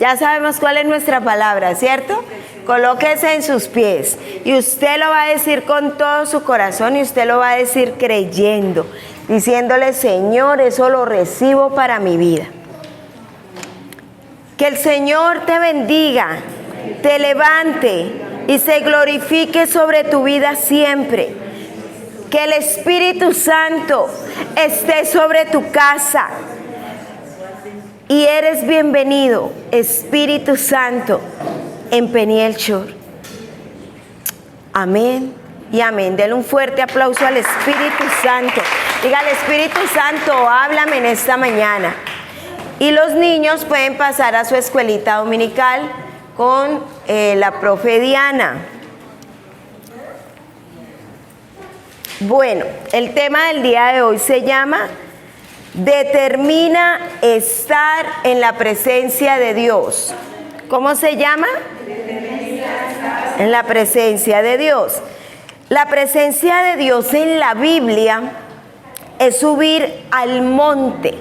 Ya sabemos cuál es nuestra palabra, ¿cierto? Colóquese en sus pies y usted lo va a decir con todo su corazón y usted lo va a decir creyendo, diciéndole: Señor, eso lo recibo para mi vida. Que el Señor te bendiga, te levante y se glorifique sobre tu vida siempre. Que el Espíritu Santo esté sobre tu casa. Y eres bienvenido, Espíritu Santo, en Peniel Shore. Amén y amén. Denle un fuerte aplauso al Espíritu Santo. Diga al Espíritu Santo: háblame en esta mañana. Y los niños pueden pasar a su escuelita dominical con la profe Diana. Bueno, el tema del día de hoy se llama: determina estar en la presencia de Dios. ¿Cómo se llama? En la presencia de Dios. La presencia de Dios en la Biblia es subir al monte.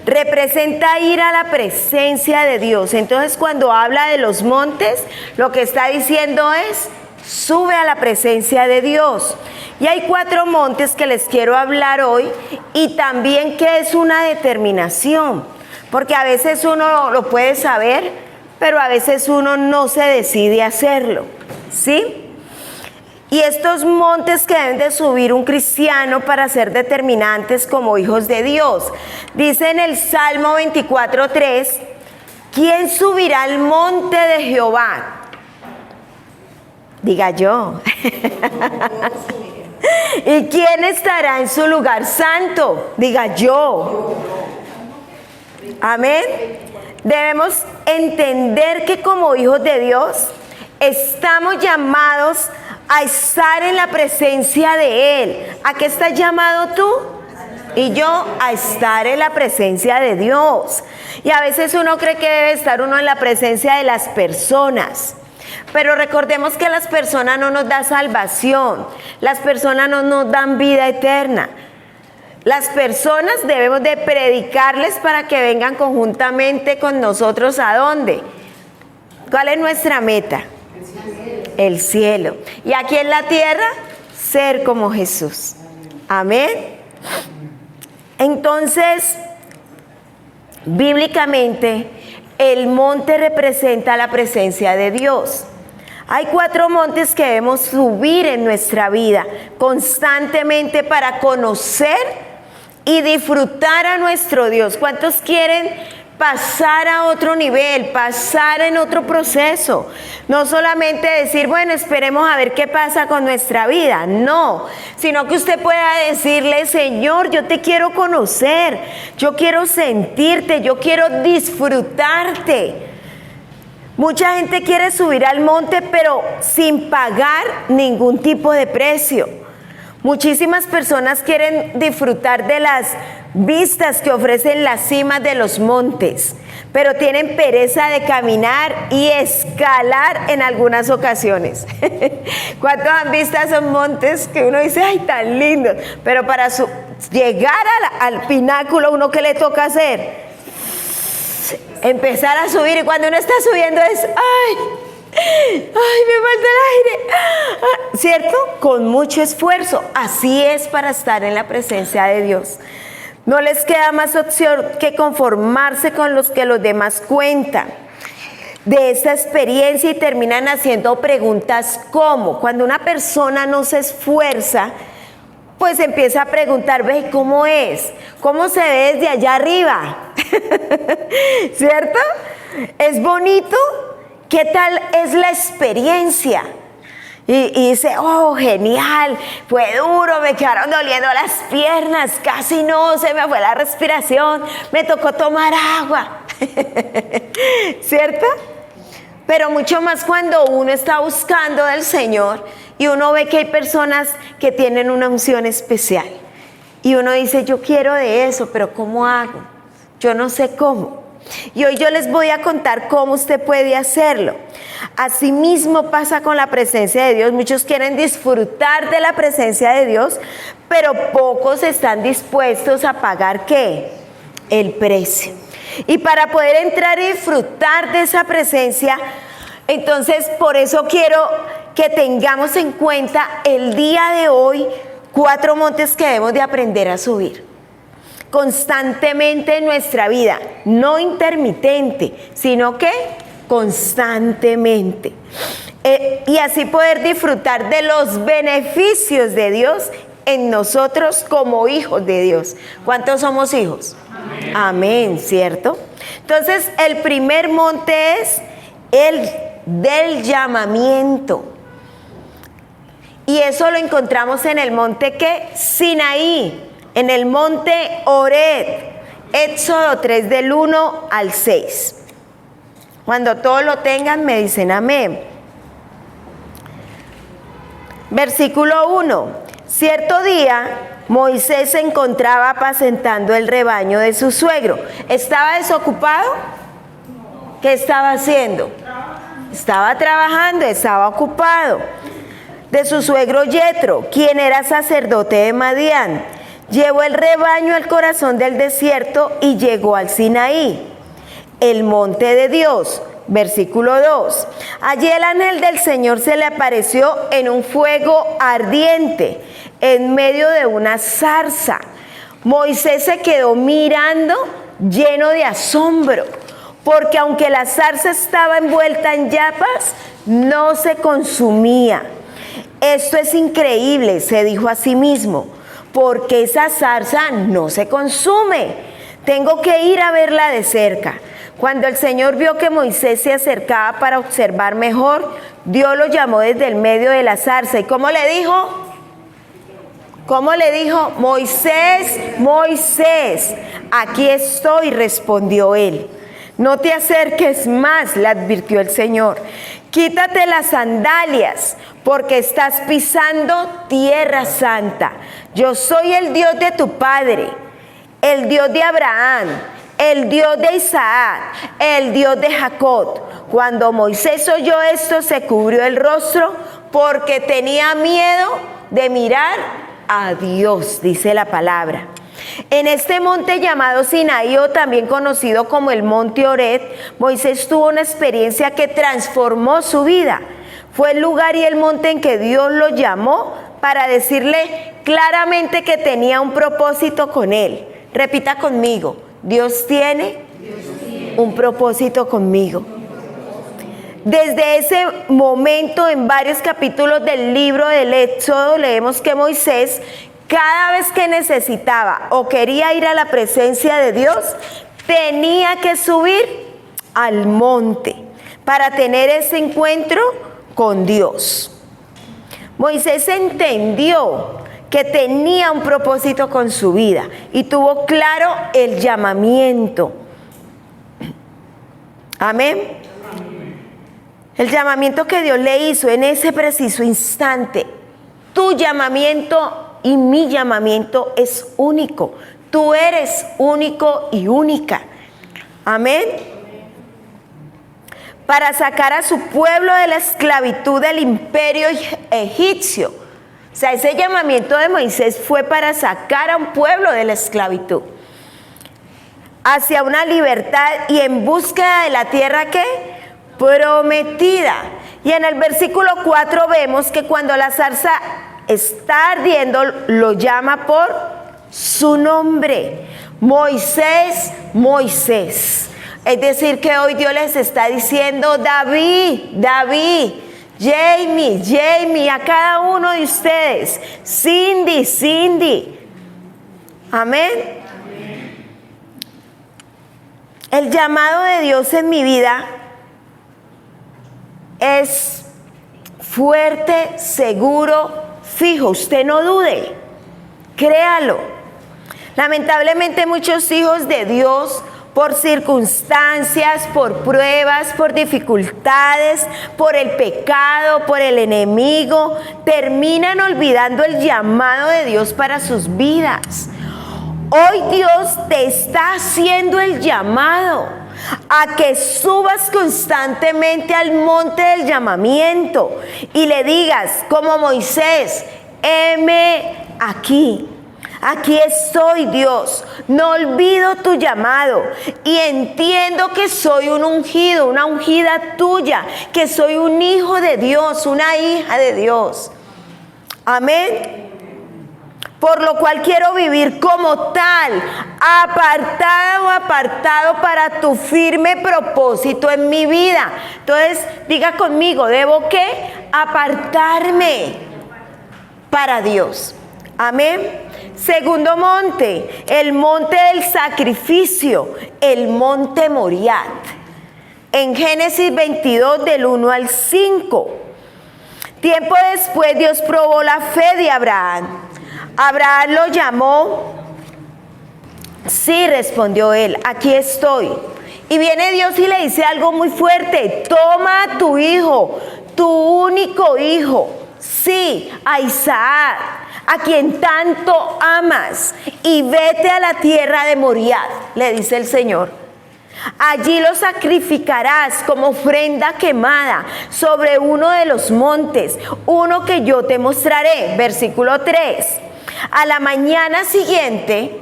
Representa ir a la presencia de Dios. Entonces, cuando habla de los montes, lo que está diciendo es: sube a la presencia de Dios. Y hay 4 montes que les quiero hablar hoy, y también que es una determinación, porque a veces uno lo puede saber, pero a veces uno no se decide a hacerlo, ¿sí? Y estos montes que deben de subir un cristiano para ser determinantes como hijos de Dios. Dice en el Salmo 24:3: ¿quién subirá al monte de Jehová? Diga yo. ¿Y quién estará en su lugar santo? Diga yo. Amén. Debemos entender que como hijos de Dios estamos llamados a estar en la presencia de Él. ¿A qué estás llamado tú? Y yo a estar en la presencia de Dios. Y a veces uno cree que debe estar uno en la presencia de las personas. Pero recordemos que las personas no nos dan salvación, las personas no nos dan vida eterna. Las personas debemos de predicarles para que vengan conjuntamente con nosotros. ¿A dónde? ¿Cuál es nuestra meta? El cielo. Y aquí en la tierra, ser como Jesús. Amén. Entonces, bíblicamente, el monte representa la presencia de Dios. Hay 4 montes que debemos subir en nuestra vida constantemente para conocer y disfrutar a nuestro Dios. ¿Cuántos quieren pasar a otro nivel, pasar en otro proceso? No solamente decir: bueno, esperemos a ver qué pasa con nuestra vida. No, sino que usted pueda decirle: Señor, yo te quiero conocer, yo quiero sentirte, yo quiero disfrutarte. Mucha gente quiere subir al monte, pero sin pagar ningún tipo de precio. Muchísimas personas quieren disfrutar de las vistas que ofrecen las cimas de los montes, pero tienen pereza de caminar y escalar en algunas ocasiones. ¿Cuántos han visto esos montes que uno dice: ay, tan lindo? Pero para llegar al pináculo, ¿uno qué le toca hacer? Empezar a subir, y cuando uno está subiendo es: ay, me falta el aire, ¿cierto? Con mucho esfuerzo. Así es para estar en la presencia de Dios. No les queda más opción que conformarse con los que los demás cuentan de esta experiencia y terminan haciendo preguntas como: cuando una persona no se esfuerza, pues empieza a preguntar: ve, ¿cómo es? ¿Cómo se ve desde allá arriba? ¿Cierto? Es bonito. ¿Qué tal es la experiencia? Y dice: oh, genial, fue duro, me quedaron doliendo las piernas, casi no, se me fue la respiración, me tocó tomar agua. ¿Cierto? Pero mucho más cuando uno está buscando del Señor y uno ve que hay personas que tienen una unción especial. Y uno dice: yo quiero de eso, pero ¿cómo hago? Yo no sé cómo. Y hoy yo les voy a contar cómo usted puede hacerlo. Asimismo pasa con la presencia de Dios. Muchos quieren disfrutar de la presencia de Dios, pero pocos están dispuestos a pagar ¿qué? el precio. Y para poder entrar y disfrutar de esa presencia, entonces por eso quiero que tengamos en cuenta el día de hoy 4 montes que debemos de aprender a subir constantemente en nuestra vida, no intermitente, sino que constantemente. Y así poder disfrutar de los beneficios de Dios en nosotros como hijos de Dios. ¿Cuántos somos hijos? Amén. Amén, ¿cierto? Entonces, el primer monte es el del llamamiento. Y eso lo encontramos en el monte ¿qué? Sinaí, en el monte Horeb, Éxodo 3 del 1 al 6. Cuando todos lo tengan me dicen amén. Versículo 1. Cierto día Moisés se encontraba apacentando el rebaño de su suegro. ¿Estaba desocupado? ¿Qué estaba haciendo? Estaba trabajando, estaba ocupado. De su suegro Yetro, quien era sacerdote de Madián, llevó el rebaño al corazón del desierto y llegó al Sinaí, el monte de Dios. Versículo 2. Allí el ángel del Señor se le apareció en un fuego ardiente, en medio de una zarza. Moisés se quedó mirando lleno de asombro, porque aunque la zarza estaba envuelta en llamas, no se consumía. Esto es increíble, se dijo a sí mismo, porque esa zarza no se consume. Tengo que ir a verla de cerca. Cuando el Señor vio que Moisés se acercaba para observar mejor, Dios lo llamó desde el medio de la zarza. ¿Y cómo le dijo? ¿Cómo le dijo? Moisés, Moisés, aquí estoy, respondió él. No te acerques más, le advirtió el Señor. Quítate las sandalias, porque estás pisando tierra santa. Yo soy el Dios de tu padre, el Dios de Abraham, el Dios de Isaac, el Dios de Jacob. Cuando Moisés oyó esto, se cubrió el rostro porque tenía miedo de mirar a Dios, dice la palabra. En este monte llamado Sinaí, o también conocido como el monte Horeb, Moisés tuvo una experiencia que transformó su vida. Fue el lugar y el monte en que Dios lo llamó para decirle claramente que tenía un propósito con él. Repita conmigo, Dios tiene un propósito conmigo. Desde ese momento, en varios capítulos del libro del Éxodo, leemos que Moisés, cada vez que necesitaba o quería ir a la presencia de Dios, tenía que subir al monte para tener ese encuentro con Dios. Moisés entendió que tenía un propósito con su vida y tuvo claro el llamamiento. Amén. El llamamiento que Dios le hizo en ese preciso instante. Tu llamamiento y mi llamamiento es único. Tú eres único y única. Amén. Para sacar a su pueblo de la esclavitud del imperio egipcio. O sea, ese llamamiento de Moisés fue para sacar a un pueblo de la esclavitud hacia una libertad y en búsqueda de la tierra ¿qué? Prometida. Y en el versículo 4 vemos que cuando la zarza está ardiendo, lo llama por su nombre. Moisés, Moisés. Es decir, que hoy Dios les está diciendo, David, David, Jamie, Jamie, a cada uno de ustedes, Cindy, Cindy. Amén. El llamado de Dios en mi vida es fuerte, seguro, fijo. Usted no dude, créalo. Lamentablemente muchos hijos de Dios, por circunstancias, por pruebas, por dificultades, por el pecado, por el enemigo, terminan olvidando el llamado de Dios para sus vidas. Hoy Dios te está haciendo el llamado a que subas constantemente al monte del llamamiento y le digas como Moisés, heme aquí. Aquí estoy, Dios. No olvido tu llamado y entiendo que soy un ungido, una ungida tuya, que soy un hijo de Dios, una hija de Dios. Amén. Por lo cual quiero vivir como tal, apartado para tu firme propósito en mi vida. Entonces, diga conmigo, ¿debo qué? Apartarme para Dios. Amén. Segundo monte, el monte del sacrificio, el monte Moriat. En Génesis 22, del 1 al 5. Tiempo después, Dios probó la fe de Abraham. Abraham lo llamó. Sí, respondió él, aquí estoy. Y viene Dios y le dice algo muy fuerte: toma a tu hijo, tu único hijo, sí, a Isaac, a quien tanto amas, y vete a la tierra de Moriat, le dice el Señor. Allí lo sacrificarás como ofrenda quemada sobre uno de los montes, uno que yo te mostraré. Versículo 3. A la mañana siguiente,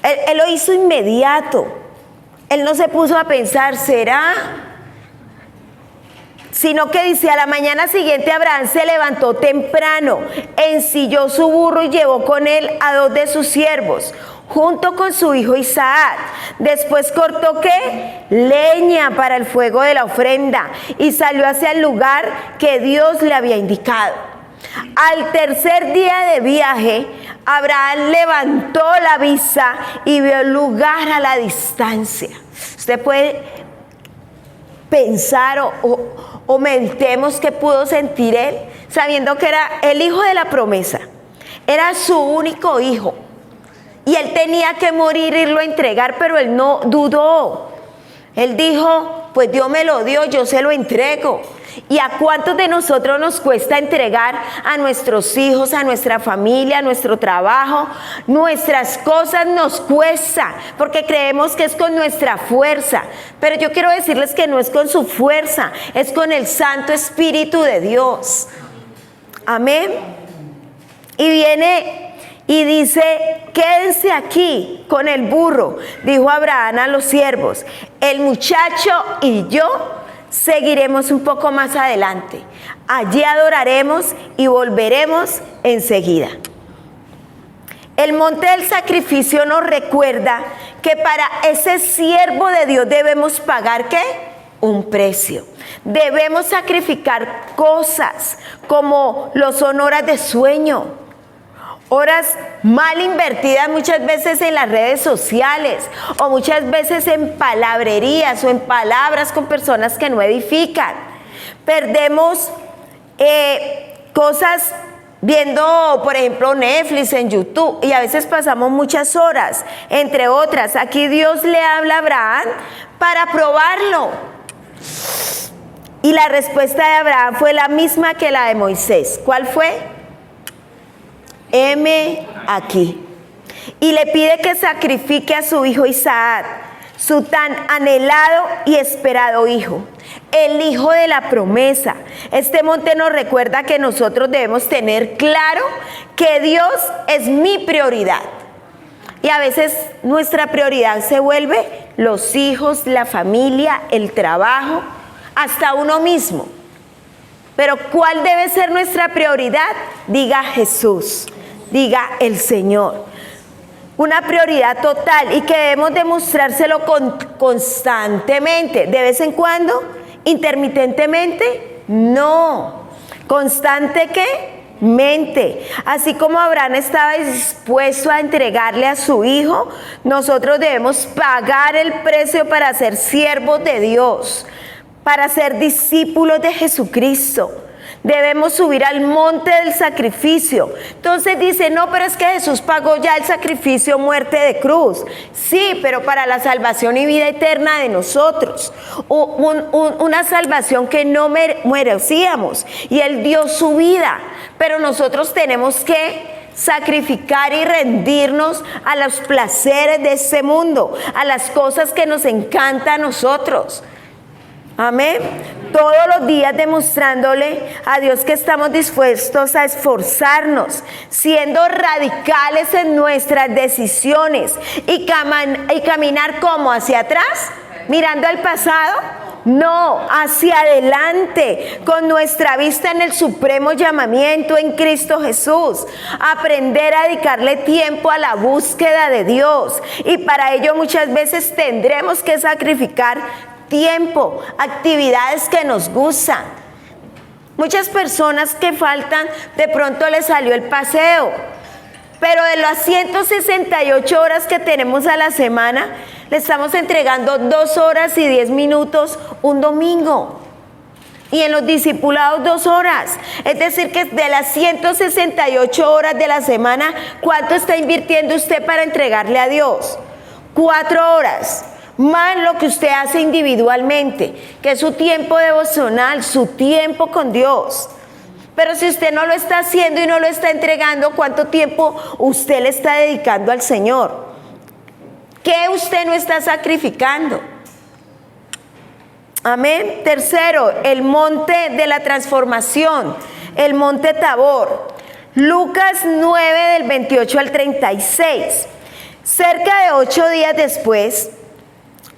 él lo hizo inmediato. Él no se puso a pensar, ¿será? Sino que dice, a la mañana siguiente Abraham se levantó temprano, ensilló su burro y llevó con él a 2 de sus siervos, junto con su hijo Isaac. Después cortó ¿qué? Leña para el fuego de la ofrenda y salió hacia el lugar que Dios le había indicado. Al tercer día de viaje, Abraham levantó la vista y vio el lugar a la distancia. Usted puede pensar o meditemos qué pudo sentir él, sabiendo que era el hijo de la promesa, era su único hijo, y él tenía que morir y irlo a entregar, pero él no dudó. Él dijo, pues Dios me lo dio, yo se lo entrego. ¿Y a cuántos de nosotros nos cuesta entregar a nuestros hijos, a nuestra familia, a nuestro trabajo? Nuestras cosas nos cuesta porque creemos que es con nuestra fuerza. Pero yo quiero decirles que no es con su fuerza, es con el Santo Espíritu de Dios. Amén. Y viene y dice, quédense aquí con el burro, dijo Abraham a los siervos. El muchacho y yo seguiremos un poco más adelante. Allí adoraremos y volveremos enseguida. El monte del sacrificio nos recuerda que para ese siervo de Dios debemos pagar ¿qué? Un precio. Debemos sacrificar cosas como lo son horas de sueño, horas mal invertidas muchas veces en las redes sociales, o muchas veces en palabrerías o en palabras con personas que no edifican. Perdemos cosas viendo, por ejemplo, Netflix, en YouTube, y a veces pasamos muchas horas, entre otras. Aquí Dios le habla a Abraham para probarlo. Y la respuesta de Abraham fue la misma que la de Moisés. ¿Cuál fue? Heme aquí. Y le pide que sacrifique a su hijo Isaac, su tan anhelado y esperado hijo, el hijo de la promesa. Este monte nos recuerda que nosotros debemos tener claro que Dios es mi prioridad. Y a veces nuestra prioridad se vuelve los hijos, la familia, el trabajo, hasta uno mismo. Pero ¿cuál debe ser nuestra prioridad? Diga Jesús. Diga el Señor. Una prioridad total, y que debemos demostrárselo constantemente. ¿De vez en cuando? ¿Intermitentemente? No. ¿Constante qué? Mente. Así como Abraham estaba dispuesto a entregarle a su hijo, nosotros debemos pagar el precio para ser siervos de Dios, para ser discípulos de Jesucristo. Debemos subir al monte del sacrificio. Entonces dice, no, pero es que Jesús pagó ya el sacrificio, muerte de cruz. Sí, pero para la salvación y vida eterna de nosotros. Una salvación que no merecíamos. Y Él dio su vida. Pero nosotros tenemos que sacrificar y rendirnos a los placeres de este mundo, a las cosas que nos encantan a nosotros. Amén. todos los días demostrándole a Dios que estamos dispuestos a esforzarnos, siendo radicales en nuestras decisiones y caminar como hacia atrás, mirando al pasado. No, hacia adelante, con nuestra vista en el supremo llamamiento en Cristo Jesús. Aprender a dedicarle tiempo a la búsqueda de Dios. Y para ello muchas veces tendremos que sacrificar tiempo, actividades que nos gustan. Muchas personas que faltan, de pronto les salió el paseo. Pero de las 168 horas que tenemos a la semana, le estamos entregando 2 horas y 10 minutos un domingo. Y en los discipulados 2 horas. Es decir, que de las 168 horas de la semana, ¿cuánto está invirtiendo usted para entregarle a Dios? 4 horas. Más lo que usted hace individualmente, que es su tiempo devocional, su tiempo con Dios. Pero si usted no lo está haciendo y no lo está entregando, ¿cuánto tiempo usted le está dedicando al Señor? ¿Qué usted no está sacrificando? Amén. Tercero, el monte de la transformación, el monte Tabor. Lucas 9 del 28 al 36. Cerca de 8 días después,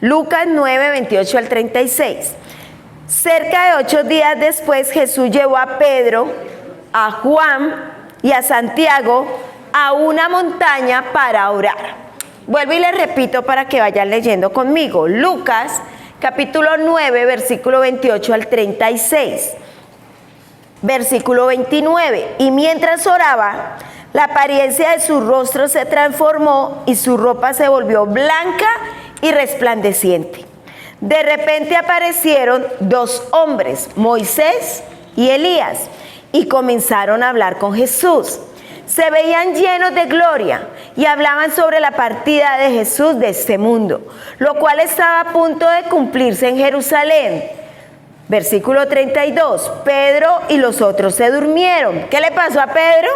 Lucas 9, 28 al 36. Cerca de 8 días después, Jesús llevó a Pedro, a Juan y a Santiago a una montaña para orar. Vuelvo y les repito para que vayan leyendo conmigo. Lucas, capítulo 9, versículo 28 al 36. Versículo 29. Y mientras oraba, la apariencia de su rostro se transformó y su ropa se volvió blanca y resplandeciente. De repente aparecieron 2 hombres, Moisés y Elías, y comenzaron a hablar con Jesús. Se veían llenos de gloria y hablaban sobre la partida de Jesús de este mundo, lo cual estaba a punto de cumplirse en Jerusalén. Versículo 32, Pedro y los otros se durmieron. ¿Qué le pasó a Pedro?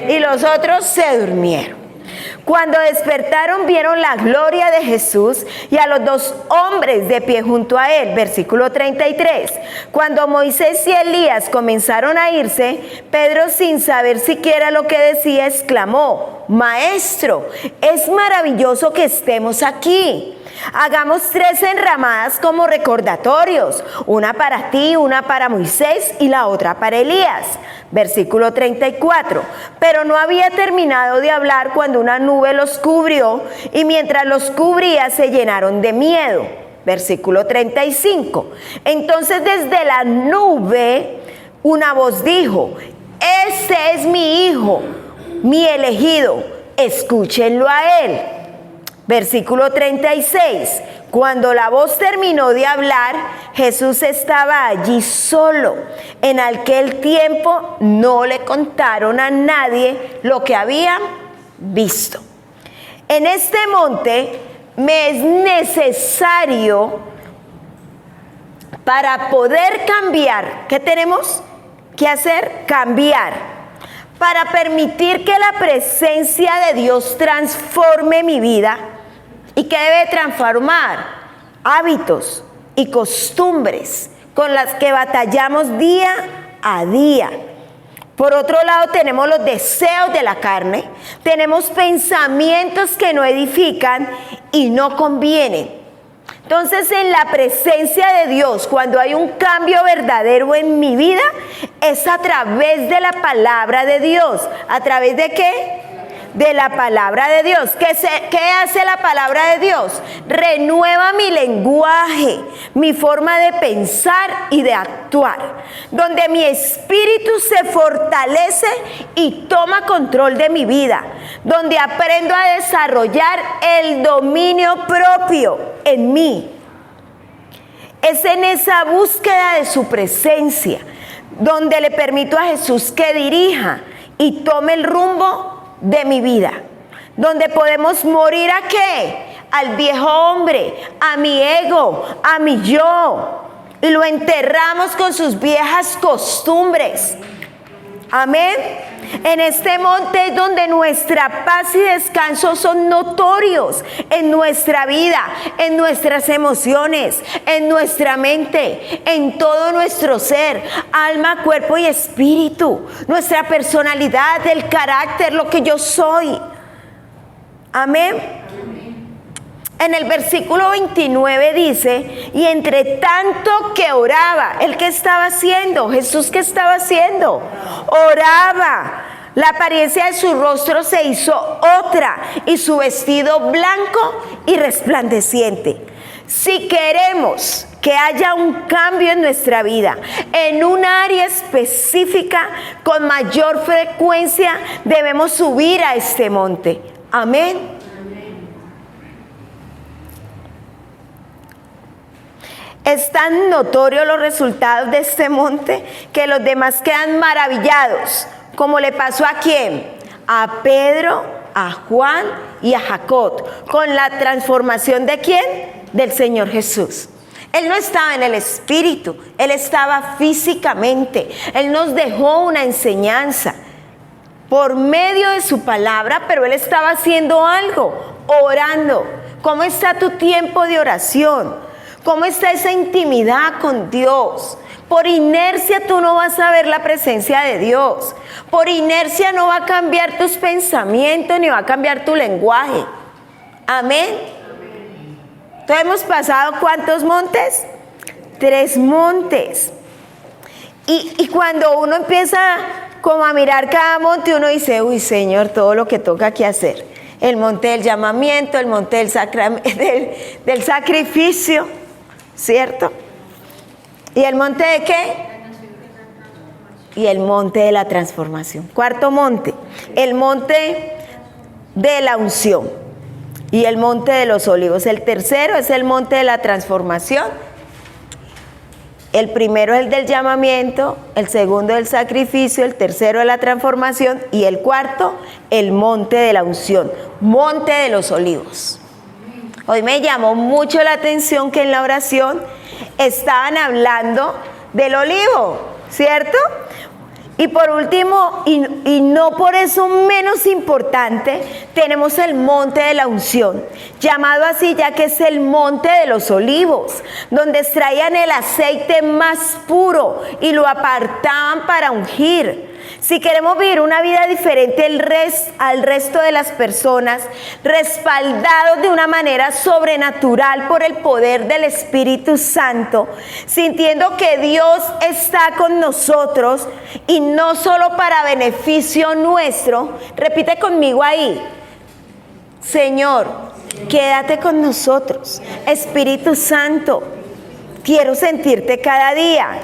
Y los otros se durmieron. Cuando despertaron vieron la gloria de Jesús y a los 2 hombres de pie junto a él. Versículo 33. Cuando Moisés y Elías comenzaron a irse, Pedro, sin saber siquiera lo que decía, exclamó: Maestro, es maravilloso que estemos aquí. Hagamos 3 enramadas como recordatorios, una para ti, una para Moisés y la otra para Elías. Versículo 34. Pero no había terminado de hablar cuando una nube los cubrió y mientras los cubría se llenaron de miedo. Versículo 35. Entonces desde la nube una voz dijo: Este es mi hijo, mi elegido, escúchenlo a él. Versículo 36. Cuando la voz terminó de hablar, Jesús estaba allí solo. En aquel tiempo no le contaron a nadie lo que habían visto. En este monte me es necesario, para poder cambiar, ¿qué tenemos que hacer? Cambiar. Para permitir que la presencia de Dios transforme mi vida. ¿Y qué debe transformar? Hábitos y costumbres con las que batallamos día a día. Por otro lado, tenemos los deseos de la carne, tenemos pensamientos que no edifican y no convienen. Entonces, en la presencia de Dios, cuando hay un cambio verdadero en mi vida, es a través de la palabra de Dios. ¿A través de qué? De la palabra de Dios. ¿Qué hace la palabra de Dios? Renueva mi lenguaje, mi forma de pensar y de actuar, donde mi espíritu se fortalece y toma control de mi vida, donde aprendo a desarrollar el dominio propio en mí. Es en esa búsqueda de su presencia donde le permito a Jesús que dirija y tome el rumbo de mi vida, donde podemos morir ¿a qué? Al viejo hombre, a mi ego, a mi yo, y lo enterramos con sus viejas costumbres. Amén. En este monte es donde nuestra paz y descanso son notorios en nuestra vida, en nuestras emociones, en nuestra mente, en todo nuestro ser, alma, cuerpo y espíritu, nuestra personalidad, el carácter, lo que yo soy. Amén. En el versículo 29 dice, y entre tanto que oraba, ¿el qué estaba haciendo? Jesús, ¿qué estaba haciendo? Oraba. La apariencia de su rostro se hizo otra y su vestido blanco y resplandeciente. Si queremos que haya un cambio en nuestra vida, en un área específica, con mayor frecuencia debemos subir a este monte. Amén. Es tan notorio los resultados de este monte que los demás quedan maravillados, como le pasó a quién, a Pedro, a Juan y a Jacob, con la transformación de quién, del Señor Jesús. Él no estaba en el espíritu, Él estaba físicamente. Él nos dejó una enseñanza por medio de su palabra, pero Él estaba haciendo algo, orando. ¿Cómo está tu tiempo de oración? ¿Cómo está esa intimidad con Dios? Por inercia tú no vas a ver la presencia de Dios. Por inercia no va a cambiar tus pensamientos ni va a cambiar tu lenguaje. Amén. Entonces hemos pasado ¿cuántos montes? 3 montes. Y cuando uno empieza como a mirar cada monte, uno dice, uy Señor, todo lo que toca que hacer. El monte del llamamiento, el monte del sacrificio, ¿cierto? ¿Y el monte de qué? Y el monte de la transformación. 4º monte, el monte de la unción y el monte de los olivos. El tercero es el monte de la transformación. El primero es el del llamamiento, el segundo el sacrificio, el tercero de la transformación y el cuarto el monte de la unción, monte de los olivos. Hoy me llamó mucho la atención que en la oración estaban hablando del olivo, ¿cierto? Y por último, y no por eso menos importante, tenemos el monte de la unción, llamado así ya que es el monte de los olivos, donde extraían el aceite más puro y lo apartaban para ungir. Si queremos vivir una vida diferente al resto de las personas, respaldados de una manera sobrenatural por el poder del Espíritu Santo, sintiendo que Dios está con nosotros y no solo para beneficio nuestro, repite conmigo ahí, Señor, quédate con nosotros. Espíritu Santo, quiero sentirte cada día.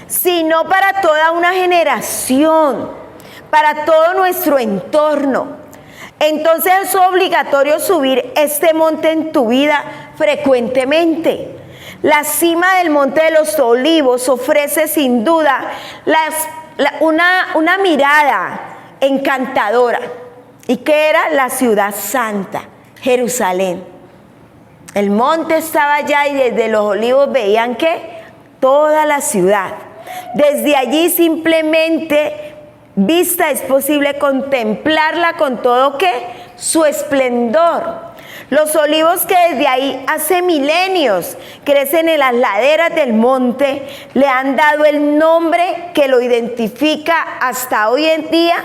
Sino para toda una generación, para todo nuestro entorno. Entonces es obligatorio subir este monte en tu vida frecuentemente. La cima del monte de los olivos ofrece sin duda una mirada encantadora. ¿Y qué era? La ciudad santa, Jerusalén. El monte estaba allá y desde los olivos veían ¿qué? Toda la ciudad. Desde allí simplemente vista es posible contemplarla con todo ¿qué? Su esplendor. Los olivos que desde ahí hace milenios crecen en las laderas del monte le han dado el nombre que lo identifica hasta hoy en día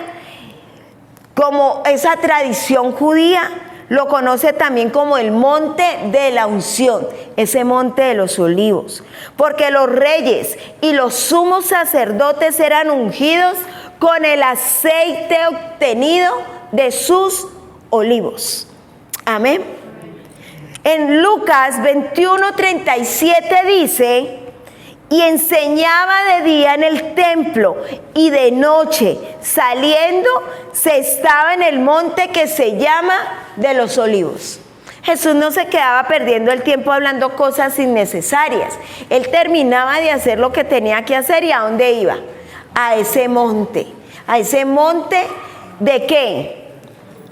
como esa tradición judía. Lo conoce también como el monte de la unción, ese monte de los olivos, porque los reyes y los sumos sacerdotes eran ungidos con el aceite obtenido de sus olivos. Amén. En Lucas 21:37 dice, y enseñaba de día en el templo y de noche saliendo se estaba en el monte que se llama de los olivos. Jesús no se quedaba perdiendo el tiempo hablando cosas innecesarias. Él terminaba de hacer lo que tenía que hacer y ¿a dónde iba? A ese monte. ¿A ese monte de qué?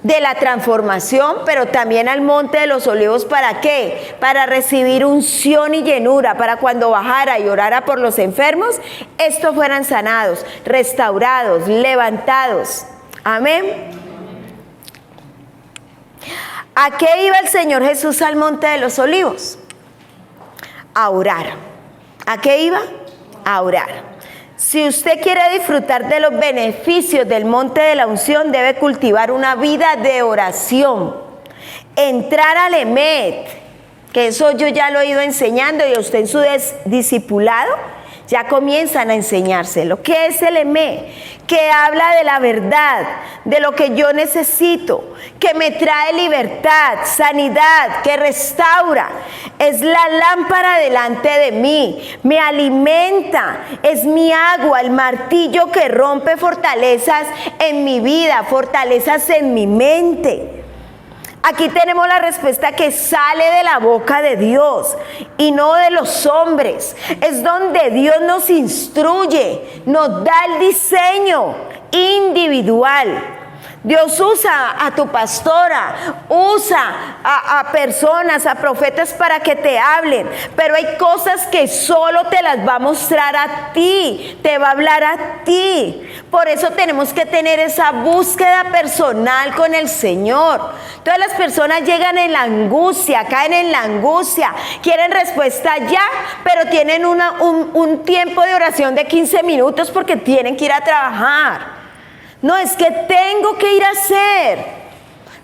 de la transformación, pero también al Monte de los Olivos. ¿Para qué? Para recibir unción y llenura, para cuando bajara y orara por los enfermos, estos fueran sanados, restaurados, levantados. Amén. ¿A qué iba el Señor Jesús al Monte de los Olivos? A orar. ¿A qué iba? A orar. Si usted quiere disfrutar de los beneficios del Monte de la Unción, debe cultivar una vida de oración. Entrar al Emet, que eso yo ya lo he ido enseñando, y a usted en su discipulado ya comienzan a enseñárselo. ¿Qué es el Emet? Que habla de la verdad, de lo que yo necesito, que me trae libertad, sanidad, que restaura. Es la lámpara delante de mí, me alimenta, es mi agua, el martillo que rompe fortalezas en mi vida, fortalezas en mi mente. Aquí tenemos la respuesta que sale de la boca de Dios y no de los hombres. Es donde Dios nos instruye, nos da el diseño individual. Dios usa a tu pastora, usa a personas, a profetas para que te hablen, pero hay cosas que solo te las va a mostrar a ti, te va a hablar a ti. Por eso tenemos que tener esa búsqueda personal con el Señor. Todas las personas llegan en la angustia, caen en la angustia, quieren respuesta ya, pero tienen un tiempo de oración de 15 minutos porque tienen que ir a trabajar. No, es que tengo que ir a hacer.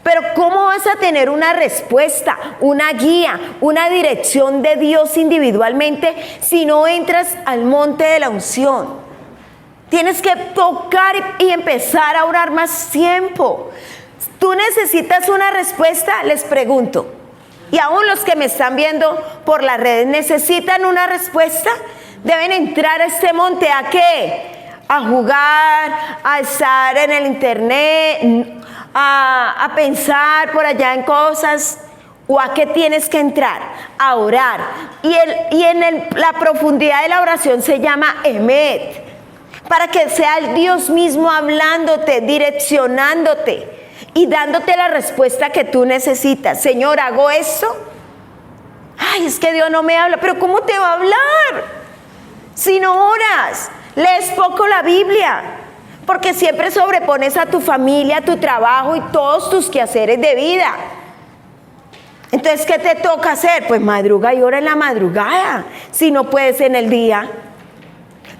Pero ¿cómo vas a tener una respuesta, una guía, una dirección de Dios individualmente si no entras al Monte de la Unción? Tienes que tocar y empezar a orar más tiempo. ¿Tú necesitas una respuesta? Les pregunto. Y aún los que me están viendo por las redes, ¿necesitan una respuesta? Deben entrar a este monte. ¿A qué? A jugar, a estar en el internet, a pensar por allá en cosas. ¿O a qué tienes que entrar? A orar. La profundidad de la oración se llama Emet, para que sea el Dios mismo hablándote, direccionándote y dándote la respuesta que tú necesitas. Señor, ¿hago esto? Ay, es que Dios no me habla. ¿Pero cómo te va a hablar si no oras? Lees poco la Biblia, porque siempre sobrepones a tu familia, a tu trabajo y todos tus quehaceres de vida. Entonces, ¿qué te toca hacer? Pues madruga y ora en la madrugada, si no puedes en el día.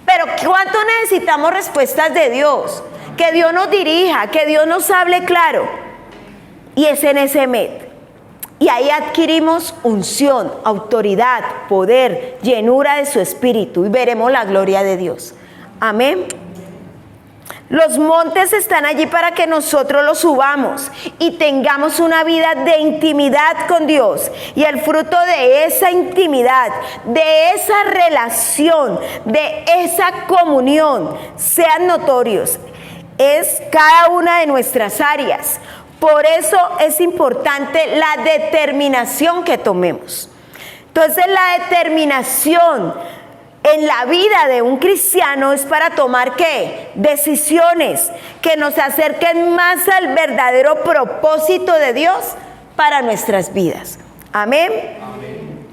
Pero ¿cuánto necesitamos respuestas de Dios? Que Dios nos dirija, que Dios nos hable claro. Y es en ese Emet. Y ahí adquirimos unción, autoridad, poder, llenura de su espíritu y veremos la gloria de Dios. Amén. Los montes están allí para que nosotros los subamos y tengamos una vida de intimidad con Dios. Y el fruto de esa intimidad, de esa relación, de esa comunión, sean notorios. Es cada una de nuestras áreas. Por eso es importante la determinación que tomemos. Entonces, la determinación en la vida de un cristiano es para tomar ¿qué? Decisiones que nos acerquen más al verdadero propósito de Dios para nuestras vidas. Amén. Amén.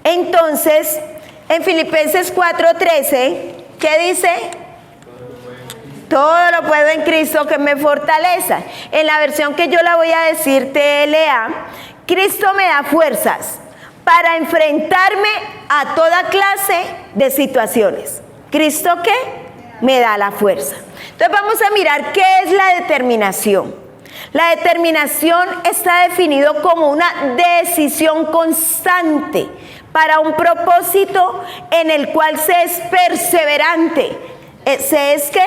Entonces, en Filipenses 4:13, ¿qué dice? Todo lo puedo en Cristo que me fortaleza. En la versión que yo la voy a decir TLA, Cristo me da fuerzas para enfrentarme a toda clase de situaciones. ¿Cristo qué? Me da la fuerza. Entonces vamos a mirar qué es la determinación. La determinación está definido como una decisión constante para un propósito en el cual se es perseverante. ¿Se es qué?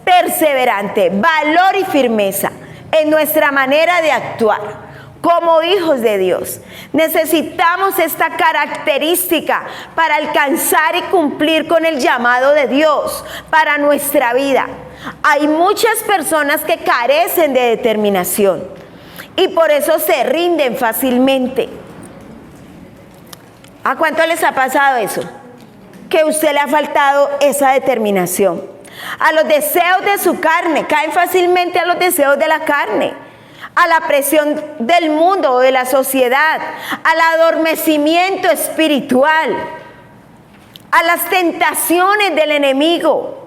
Perseverante, valor y firmeza en nuestra manera de actuar como hijos de Dios. Necesitamos esta característica para alcanzar y cumplir con el llamado de Dios para nuestra vida. Hay muchas personas que carecen de determinación y por eso se rinden fácilmente. ¿A cuánto les ha pasado eso? Que a usted le ha faltado esa determinación. A los deseos de su carne, caen fácilmente a los deseos de la carne. a la presión del mundo o de la sociedad, al adormecimiento espiritual, a las tentaciones del enemigo.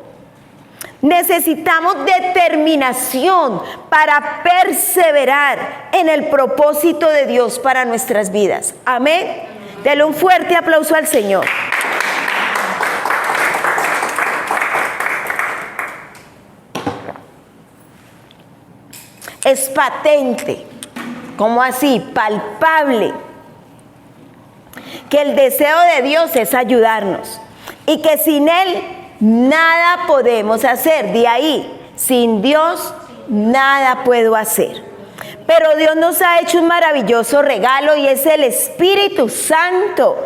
Necesitamos determinación para perseverar en el propósito de Dios para nuestras vidas. Amén. Dele un fuerte aplauso al Señor. Es patente, ¿cómo así? Palpable, que el deseo de Dios es ayudarnos y que sin Él nada podemos hacer. De ahí, sin Dios nada puedo hacer. Pero Dios nos ha hecho un maravilloso regalo y es el Espíritu Santo,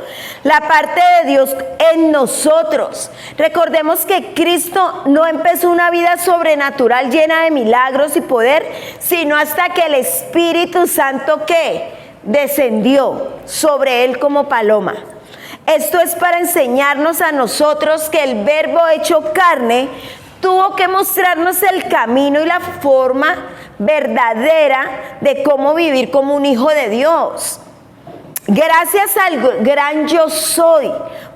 la parte de Dios en nosotros. Recordemos que Cristo no empezó una vida sobrenatural llena de milagros y poder, sino hasta que el Espíritu Santo ¿qué? Descendió sobre Él como paloma. Esto es para enseñarnos a nosotros que el Verbo hecho carne tuvo que mostrarnos el camino y la forma verdadera de cómo vivir como un hijo de Dios. Gracias al gran yo soy,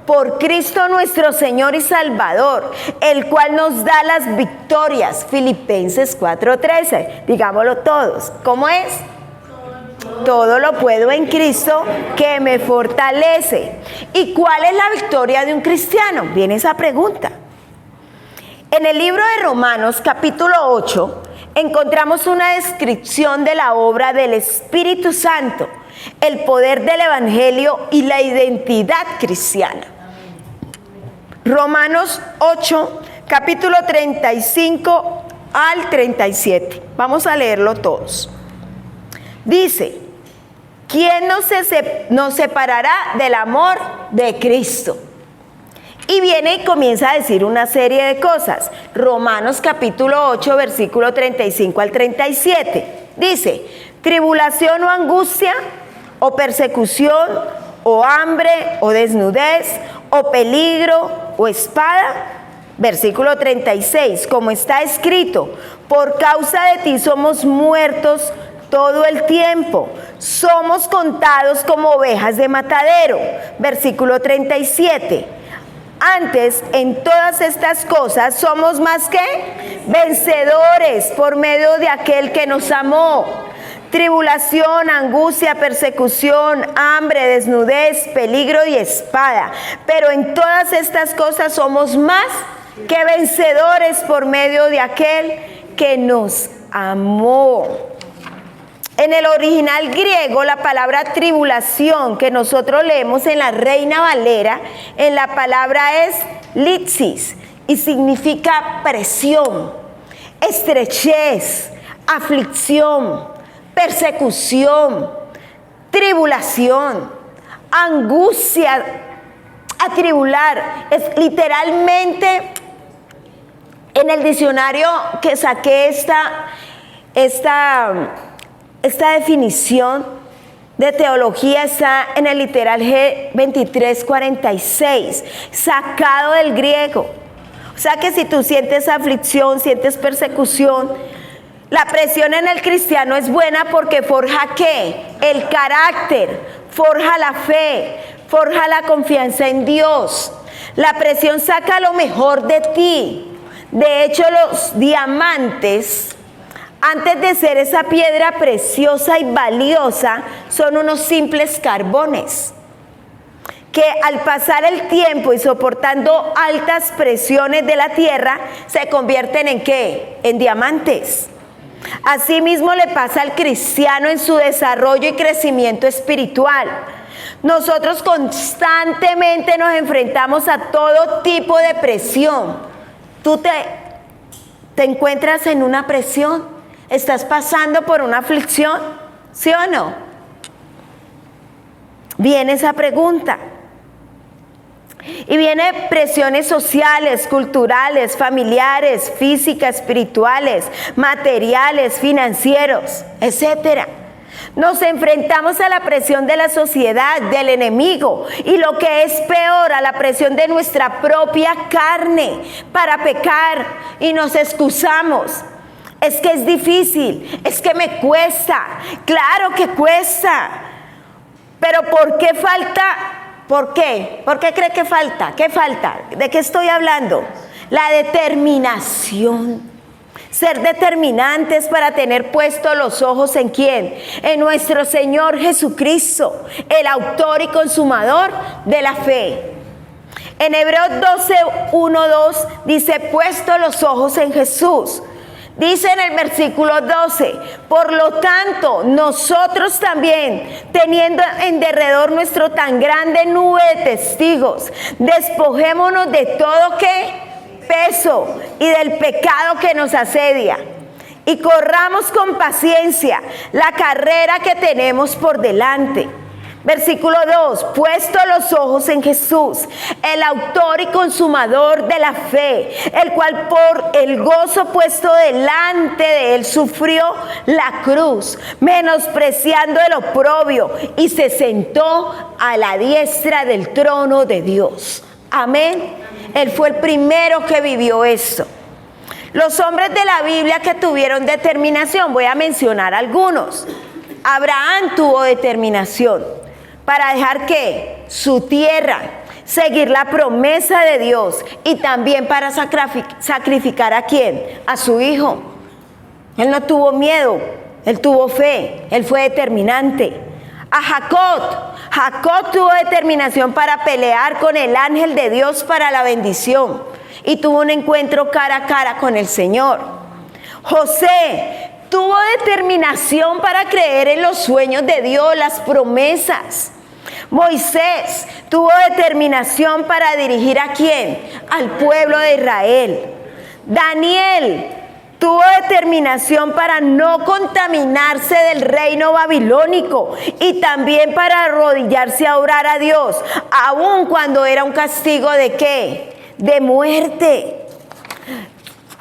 por Cristo nuestro Señor y Salvador, el cual nos da las victorias. Filipenses 4:13, digámoslo todos. ¿Cómo es? Todo lo puedo en Cristo que me fortalece. ¿Y cuál es la victoria de un cristiano? Viene esa pregunta. En el libro de Romanos, capítulo 8, encontramos una descripción de la obra del Espíritu Santo, el poder del Evangelio y la identidad cristiana. Romanos 8, capítulo 35 al 37. Vamos a leerlo todos. Dice: ¿quién nos separará del amor de Cristo? Y viene y comienza a decir una serie de cosas. Romanos capítulo 8, versículo 35 al 37. Dice: tribulación o angustia, o persecución, o hambre, o desnudez, o peligro, o espada. Versículo 36, como está escrito: por causa de ti somos muertos todo el tiempo, somos contados como ovejas de matadero. Versículo 37. Antes, en todas estas cosas somos más que vencedores por medio de aquel que nos amó. Tribulación, angustia, persecución, hambre, desnudez, peligro y espada. Pero en todas estas cosas somos más que vencedores por medio de aquel que nos amó. En el original griego, la palabra tribulación que nosotros leemos en la Reina Valera, en la palabra es litsis y significa presión, estrechez, aflicción, persecución, tribulación, angustia, atribular. Es literalmente, en el diccionario que saqué esta definición de teología está en el literal G2346, sacado del griego. O sea que si tú sientes aflicción, sientes persecución, la presión en el cristiano es buena porque forja ¿qué? El carácter, forja la fe, forja la confianza en Dios. La presión saca lo mejor de ti. De hecho, los diamantes, antes de ser esa piedra preciosa y valiosa, son unos simples carbones que al pasar el tiempo y soportando altas presiones de la tierra, se convierten ¿en qué? En diamantes. Asimismo le pasa al cristiano en su desarrollo y crecimiento espiritual. Nosotros constantemente nos enfrentamos a todo tipo de presión. ¿Tú te encuentras en una presión? ¿Estás pasando por una aflicción? ¿Sí o no? Viene esa pregunta. Y viene presiones sociales, culturales, familiares, físicas, espirituales, materiales, financieros, etcétera. Nos enfrentamos a la presión de la sociedad, del enemigo, y lo que es peor, a la presión de nuestra propia carne para pecar y nos excusamos. es que es difícil, es que me cuesta. Claro que cuesta. Pero ¿por qué falta? ¿Por qué? ¿Por qué cree que falta? ¿Qué falta? ¿De qué estoy hablando? La determinación. Ser determinantes para tener puestos los ojos ¿en quién? En nuestro Señor Jesucristo, el autor y consumador de la fe. En Hebreos 12, 1, 2 dice, puesto los ojos en Jesús. Dice en el versículo 12, por lo tanto, nosotros también, teniendo en derredor nuestro tan grande nube de testigos, despojémonos de todo peso y del pecado que nos asedia, y corramos con paciencia la carrera que tenemos por delante. Versículo 2, puesto los ojos en Jesús, el autor y consumador de la fe, el cual por el gozo puesto delante de él sufrió la cruz, menospreciando el oprobio, y se sentó a la diestra del trono de Dios. Amén. Él fue el primero que vivió esto. Los hombres de la Biblia que tuvieron determinación, voy a mencionar algunos. Abraham tuvo determinación. ¿Para dejar qué? Su tierra, seguir la promesa de Dios y también para sacrificar ¿a quién? A su hijo. Él no tuvo miedo, él tuvo fe, él fue determinante. A Jacob tuvo determinación para pelear con el ángel de Dios para la bendición y tuvo un encuentro cara a cara con el Señor. José tuvo determinación para creer en los sueños de Dios, las promesas. Moisés tuvo determinación para dirigir ¿a quién? Al pueblo de Israel. Daniel tuvo determinación para no contaminarse del reino babilónico y también para arrodillarse a orar a Dios, aun cuando era un castigo ¿de qué? De muerte.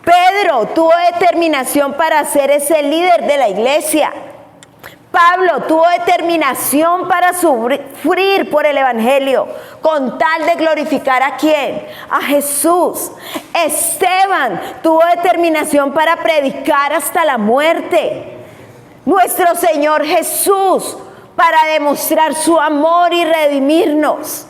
Pedro tuvo determinación para ser ese líder de la iglesia. Pablo tuvo determinación para sufrir por el evangelio con tal de glorificar ¿a quién? A Jesús. Esteban tuvo determinación para predicar hasta la muerte. Nuestro Señor Jesús para demostrar su amor y redimirnos.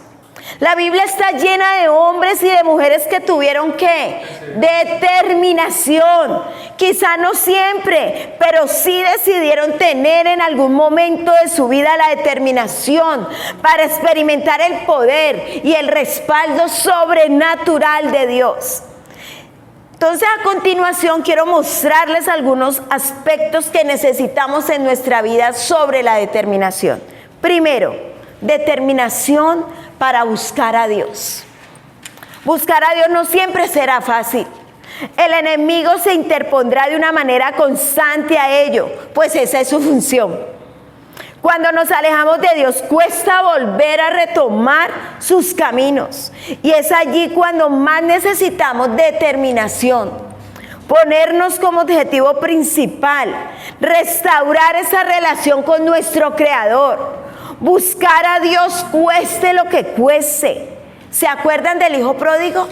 La Biblia está llena de hombres y de mujeres que tuvieron ¿qué? Determinación. Quizá no siempre, pero sí decidieron tener en algún momento de su vida la determinación para experimentar el poder y el respaldo sobrenatural de Dios. Entonces, a continuación quiero mostrarles algunos aspectos que necesitamos en nuestra vida sobre la determinación. Primero, determinación para buscar a Dios. Buscar a Dios no siempre será fácil. El enemigo se interpondrá de una manera constante a ello, pues esa es su función. Cuando nos alejamos de Dios, cuesta volver a retomar sus caminos. Y es allí cuando más necesitamos determinación. Ponernos como objetivo principal, restaurar esa relación con nuestro Creador. Buscar a Dios cueste lo que cueste. ¿Se acuerdan del hijo pródigo?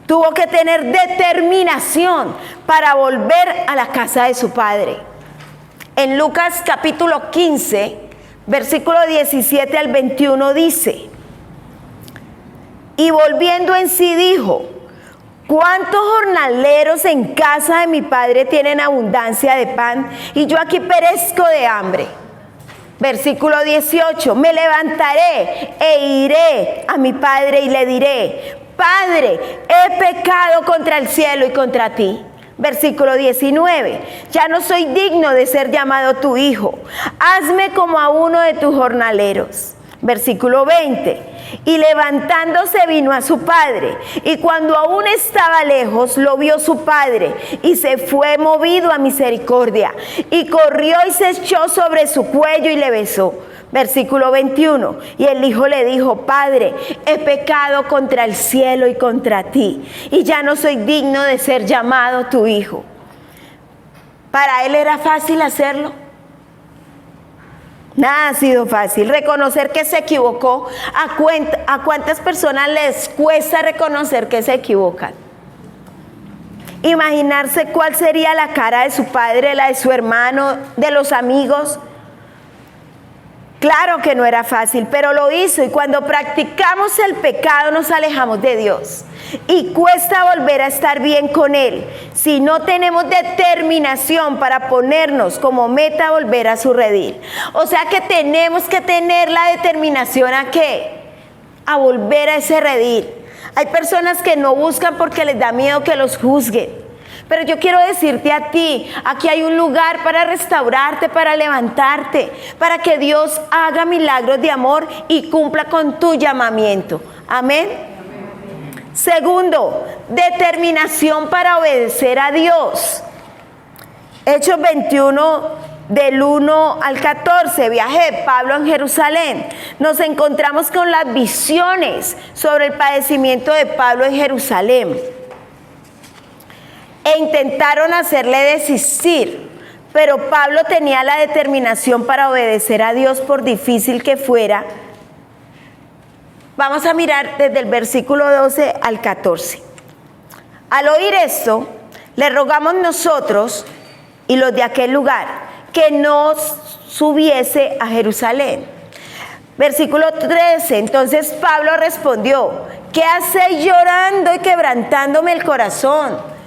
Tuvo que tener determinación para volver a la casa de su padre. En Lucas capítulo 15, versículo 17 al 21 dice: y volviendo en sí dijo: ¿cuántos jornaleros en casa de mi padre tienen abundancia de pan y yo aquí perezco de hambre? Versículo 18, me levantaré e iré a mi padre y le diré: Padre, he pecado contra el cielo y contra ti. Versículo 19, ya no soy digno de ser llamado tu hijo, hazme como a uno de tus jornaleros. Versículo 20, y levantándose vino a su padre, y cuando aún estaba lejos, lo vio su padre, y se fue movido a misericordia, y corrió y se echó sobre su cuello y le besó. Versículo 21, y el hijo le dijo: Padre, he pecado contra el cielo y contra ti, y ya no soy digno de ser llamado tu hijo. ¿Para él era fácil hacerlo? Nada ha sido fácil. Reconocer que se equivocó. ¿A cuántas personas les cuesta reconocer que se equivocan? imaginarse cuál sería la cara de su padre, la de su hermano, de los amigos. Claro que no era fácil, pero lo hizo, y cuando practicamos el pecado nos alejamos de Dios y cuesta volver a estar bien con Él si no tenemos determinación para ponernos como meta volver a su redil. O sea que tenemos que tener la determinación ¿a qué? A volver a ese redil. Hay personas que no buscan porque les da miedo que los juzguen. Pero yo quiero decirte a ti, aquí hay un lugar para restaurarte, para levantarte, para que Dios haga milagros de amor y cumpla con tu llamamiento. Amén. Segundo, determinación para obedecer a Dios. Hechos 21, del 1 al 14, viaje de Pablo en Jerusalén. Nos encontramos con las visiones sobre el padecimiento de Pablo en Jerusalén. E intentaron hacerle desistir, pero Pablo tenía la determinación para obedecer a Dios por difícil que fuera. Vamos a mirar desde el versículo 12 al 14. Al oír esto, le rogamos nosotros y los de aquel lugar que no subiese a Jerusalén. Versículo 13, entonces Pablo respondió: ¿qué hacéis llorando y quebrantándome el corazón?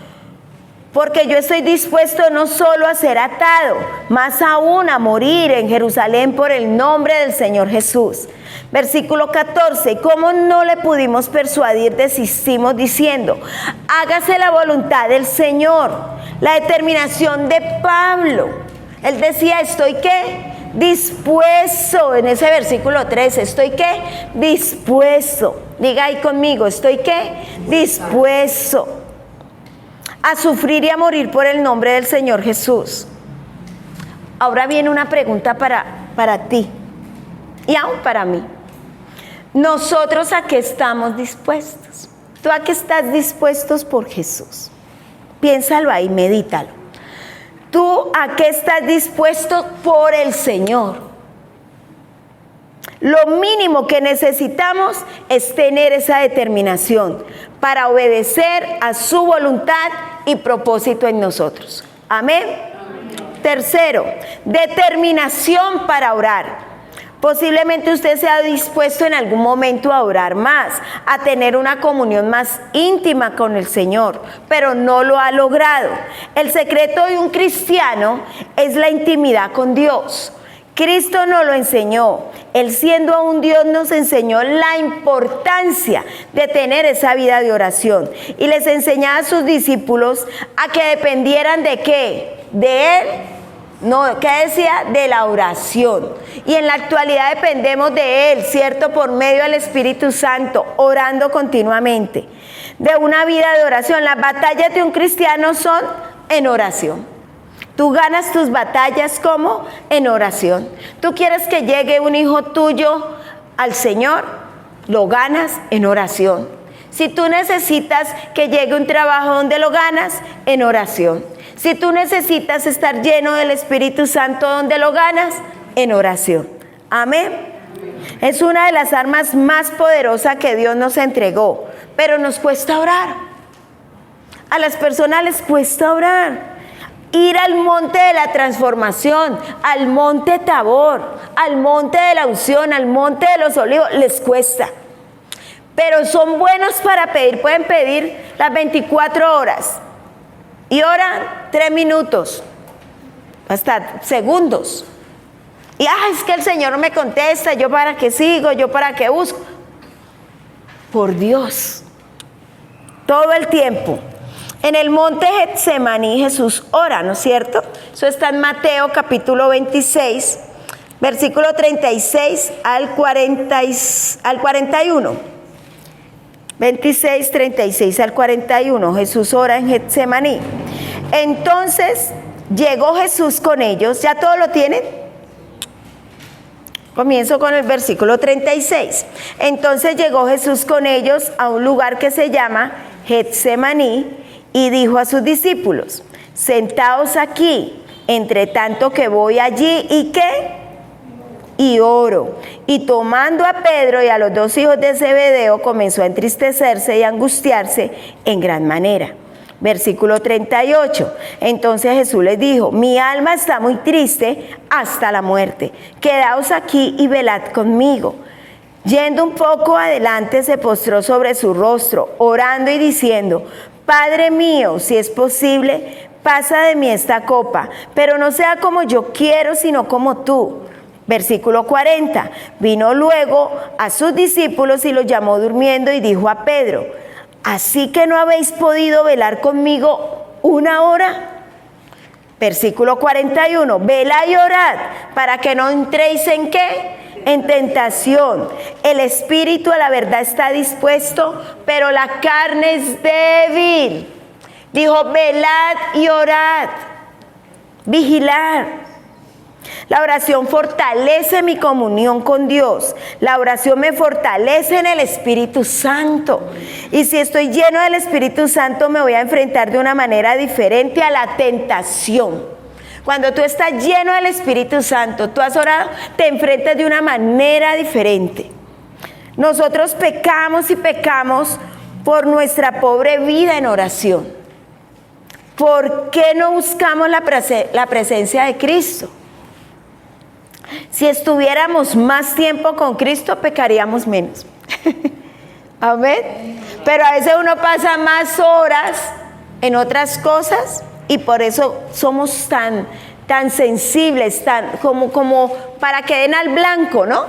Porque yo estoy dispuesto no solo a ser atado, más aún a morir en Jerusalén por el nombre del Señor Jesús. Versículo 14, ¿cómo no le pudimos persuadir? Desistimos diciendo: hágase la voluntad del Señor. La determinación de Pablo. Él decía: ¿estoy qué? Dispuesto. En ese versículo 13, ¿estoy qué? Dispuesto. Diga ahí conmigo: ¿estoy qué? Dispuesto a sufrir y a morir por el nombre del Señor Jesús. Ahora viene una pregunta para ti y aún para mí. ¿Nosotros a qué estamos dispuestos? ¿Tú a qué estás dispuestos por Jesús? Piénsalo ahí, medítalo. ¿Tú a qué estás dispuesto por el Señor? Lo mínimo que necesitamos es tener esa determinación para obedecer a su voluntad y propósito en nosotros. Amén. Tercero, determinación para orar. Posiblemente usted se ha dispuesto en algún momento a orar más, a tener una comunión más íntima con el Señor, pero no lo ha logrado. El secreto de un cristiano es la intimidad con Dios. Cristo nos lo enseñó. Él, siendo aún Dios, nos enseñó la importancia de tener esa vida de oración. Y les enseñaba a sus discípulos a que dependieran ¿de qué? De Él. No, ¿qué decía? De la oración. Y en la actualidad dependemos de Él, ¿cierto? Por medio del Espíritu Santo, orando continuamente. De una vida de oración. Las batallas de un cristiano son en oración. Tú ganas tus batallas ¿cómo? En oración. Tú quieres que llegue un hijo tuyo al Señor, lo ganas en oración. Si tú necesitas que llegue un trabajo, ¿dónde lo ganas? En oración. Si tú necesitas estar lleno del Espíritu Santo, ¿dónde lo ganas? En oración. Amén. Es una de las armas más poderosas que Dios nos entregó, pero nos cuesta orar. A las personas les cuesta orar. Ir al monte de la transformación, al monte Tabor, al monte de la unción, al monte de los olivos, les cuesta. Pero son buenos para pedir, pueden pedir las 24 horas. Y oran 3 minutos, hasta segundos. Y es que el Señor no me contesta, yo para qué sigo, yo para qué busco. Por Dios, todo el tiempo. En el monte Getsemaní Jesús ora, ¿no es cierto? Eso está en Mateo capítulo 26, versículo 36 al 41. 26, 36 al 41. Jesús ora en Getsemaní. Entonces llegó Jesús con ellos. ¿Ya todo lo tienen? Comienzo con el versículo 36. Entonces llegó Jesús con ellos a un lugar que se llama Getsemaní y dijo a sus discípulos: sentaos aquí, entre tanto que voy allí, ¿y qué? Y oro. Y tomando a Pedro y a los 2 hijos de Zebedeo, comenzó a entristecerse y a angustiarse en gran manera. Versículo 38. Entonces Jesús les dijo: mi alma está muy triste hasta la muerte. Quedaos aquí y velad conmigo. Yendo un poco adelante, se postró sobre su rostro, orando y diciendo: Padre mío, si es posible, pasa de mí esta copa, pero no sea como yo quiero, sino como tú. Versículo 40. Vino luego a sus discípulos y los llamó durmiendo y dijo a Pedro: ¿así que no habéis podido velar conmigo una hora? Versículo 41. Velad y orad para que no entréis ¿en qué? En tentación. El espíritu a la verdad está dispuesto, pero la carne es débil. Dijo: velad y orad. Vigilar. La oración fortalece mi comunión con Dios. La oración me fortalece en el Espíritu Santo. Y si estoy lleno del Espíritu Santo, me voy a enfrentar de una manera diferente a la tentación. Cuando tú estás lleno del Espíritu Santo, tú has orado, te enfrentas de una manera diferente. Nosotros pecamos y pecamos por nuestra pobre vida en oración. ¿Por qué no buscamos la presencia de Cristo? Si estuviéramos más tiempo con Cristo, pecaríamos menos. Amén. Pero a veces uno pasa más horas en otras cosas y por eso somos tan sensibles, como para que den al blanco, ¿no?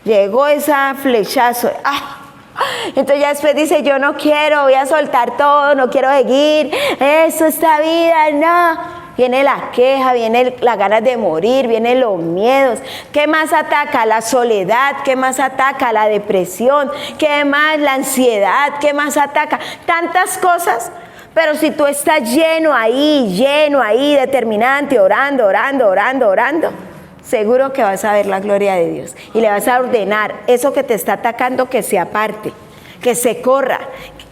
Llegó esa flechazo. Entonces ya después dice: yo no quiero, voy a soltar todo, no quiero seguir, eso, esta vida, no. Viene la queja, viene las ganas de morir, vienen los miedos. ¿Qué más ataca? La soledad. ¿Qué más ataca? La depresión. ¿Qué más? La ansiedad. ¿Qué más ataca? Tantas cosas. Pero si tú estás lleno ahí, determinante, orando, seguro que vas a ver la gloria de Dios. Y le vas a ordenar eso que te está atacando que se aparte, que se corra,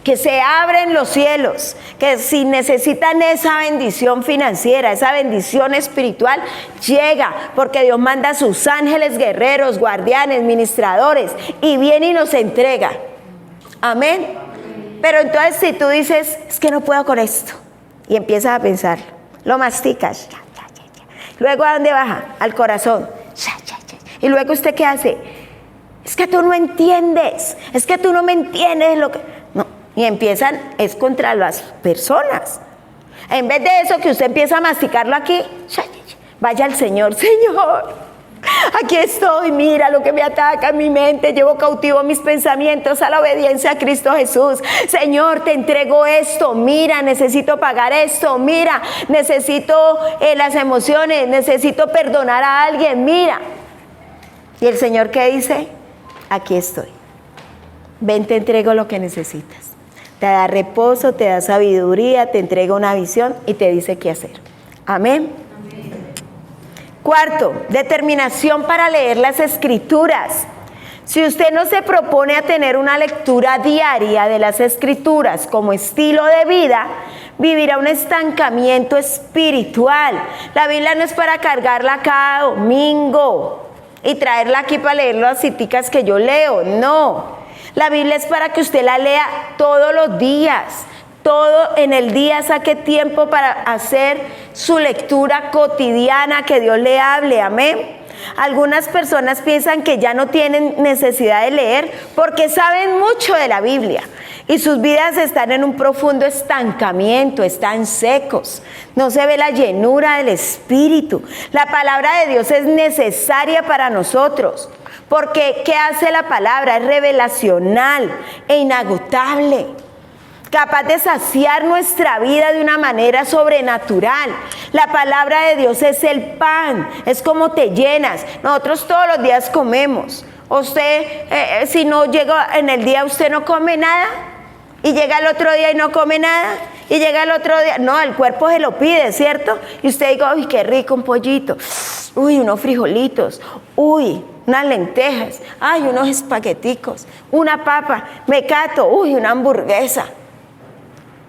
que se abren los cielos, que si necesitan esa bendición financiera, esa bendición espiritual, llega, porque Dios manda a sus ángeles guerreros, guardianes, ministradores, y viene y nos entrega. Amén. Pero entonces si tú dices: es que no puedo con esto, y empiezas a pensar, lo masticas, luego ¿a dónde baja? Al corazón, y luego ¿usted qué hace? Es que tú no entiendes, es que tú no me entiendes lo que... No, y empiezan, es contra las personas. En vez de eso, que usted empieza a masticarlo aquí, vaya al Señor: Señor, aquí estoy, mira lo que me ataca en mi mente, llevo cautivo mis pensamientos a la obediencia a Cristo Jesús. Señor, te entrego esto, mira, necesito pagar esto, mira, necesito las emociones, necesito perdonar a alguien, mira. Y el Señor, ¿qué dice? Aquí estoy. Ven, te entrego lo que necesitas. Te da reposo, te da sabiduría, te entrega una visión y te dice qué hacer. Amén. Cuarto, determinación para leer las Escrituras. Si usted no se propone a tener una lectura diaria de las Escrituras como estilo de vida, vivirá un estancamiento espiritual. La Biblia no es para cargarla cada domingo y traerla aquí para leer las citicas que yo leo, no. La Biblia es para que usted la lea todos los días. Todo en el día saque tiempo para hacer su lectura cotidiana, que Dios le hable, amén. Algunas personas piensan que ya no tienen necesidad de leer porque saben mucho de la Biblia y sus vidas están en un profundo estancamiento, están secos, no se ve la llenura del Espíritu. La palabra de Dios es necesaria para nosotros porque ¿qué hace la palabra? Es revelacional e inagotable, capaz de saciar nuestra vida de una manera sobrenatural. La palabra de Dios es el pan, es como te llenas. Nosotros todos los días comemos. Usted, si no llega en el día, usted no come nada, y llega el otro día y no come nada, y llega el otro día, no, el cuerpo se lo pide, ¿cierto? Y usted dice: uy, qué rico un pollito, uy, unos frijolitos, uy, unas lentejas, ay, unos espagueticos, una papa, mecato, uy, una hamburguesa.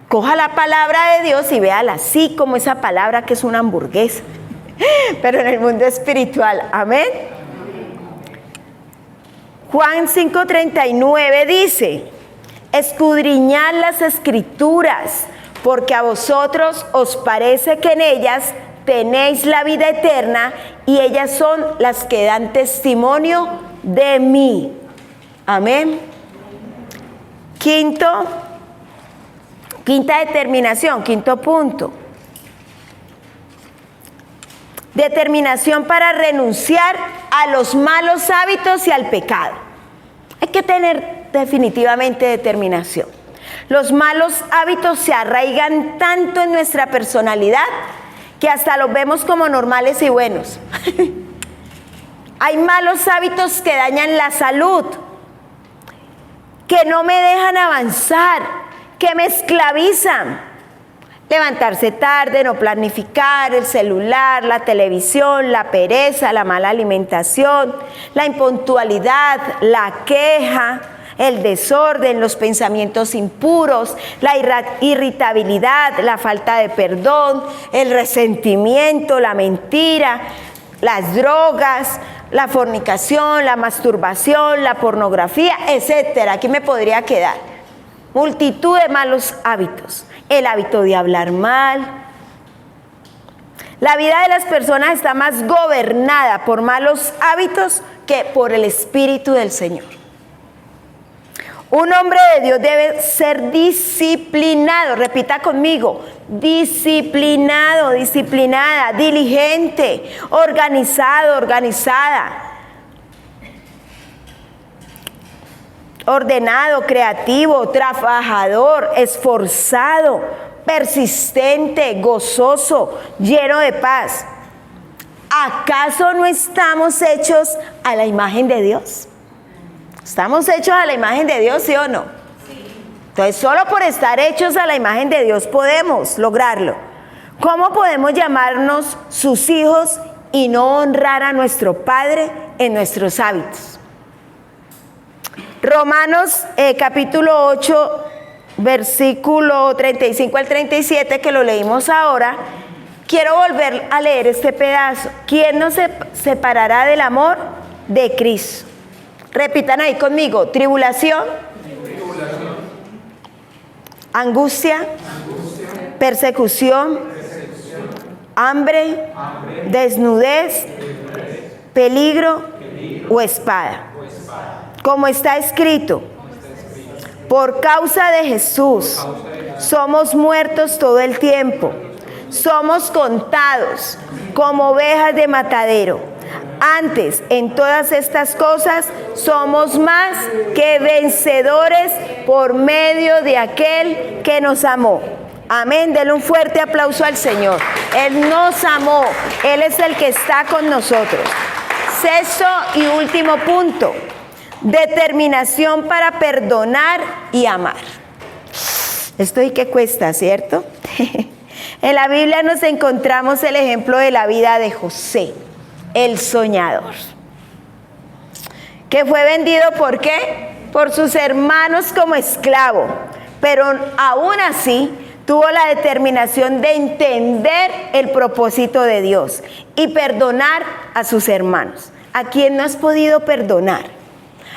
Coja la palabra de Dios y véala así como esa palabra que es una hamburguesa, pero en el mundo espiritual, amén. Juan 5:39 dice: escudriñad las Escrituras, porque a vosotros os parece que en ellas tenéis la vida eterna y ellas son las que dan testimonio de mí. Amén. Quinta determinación, quinto punto. Determinación para renunciar a los malos hábitos y al pecado. Hay que tener definitivamente determinación. Los malos hábitos se arraigan tanto en nuestra personalidad que hasta los vemos como normales y buenos. Hay malos hábitos que dañan la salud, que no me dejan avanzar, que me esclavizan. Levantarse tarde, no planificar, el celular, la televisión, la pereza, la mala alimentación, la impuntualidad, la queja, el desorden, los pensamientos impuros, la irritabilidad, la falta de perdón, el resentimiento, la mentira, las drogas, la fornicación, la masturbación, la pornografía, etcétera. Aquí me podría quedar. Multitud de malos hábitos. El hábito de hablar mal. La vida de las personas está más gobernada por malos hábitos que por el Espíritu del Señor. Un hombre de Dios debe ser disciplinado, repita conmigo, disciplinado, disciplinada, diligente, organizado, organizada, ordenado, creativo, trabajador, esforzado, persistente, gozoso, lleno de paz. ¿Acaso no estamos hechos a la imagen de Dios? ¿Estamos hechos a la imagen de Dios, sí o no? Sí. Entonces, solo por estar hechos a la imagen de Dios podemos lograrlo. ¿Cómo podemos llamarnos sus hijos y no honrar a nuestro Padre en nuestros hábitos? Romanos capítulo 8, versículo 35 al 37, que lo leímos ahora. Quiero volver a leer este pedazo. ¿Quién nos separará del amor de Cristo? Repitan ahí conmigo: tribulación, angustia, persecución, hambre, desnudez, peligro o espada. Como está escrito, por causa de Jesús somos muertos todo el tiempo, somos contados como ovejas de matadero. Antes, en todas estas cosas, somos más que vencedores por medio de aquel que nos amó. Amén. Denle un fuerte aplauso al Señor. Él nos amó. Él es el que está con nosotros. Sexto y último punto. Determinación para perdonar y amar. Esto y que cuesta, ¿cierto? En la Biblia nos encontramos el ejemplo de la vida de José, el soñador, que fue vendido ¿por qué? Por sus hermanos como esclavo, pero aún así tuvo la determinación de entender el propósito de Dios y perdonar a sus hermanos. ¿A quién no has podido perdonar?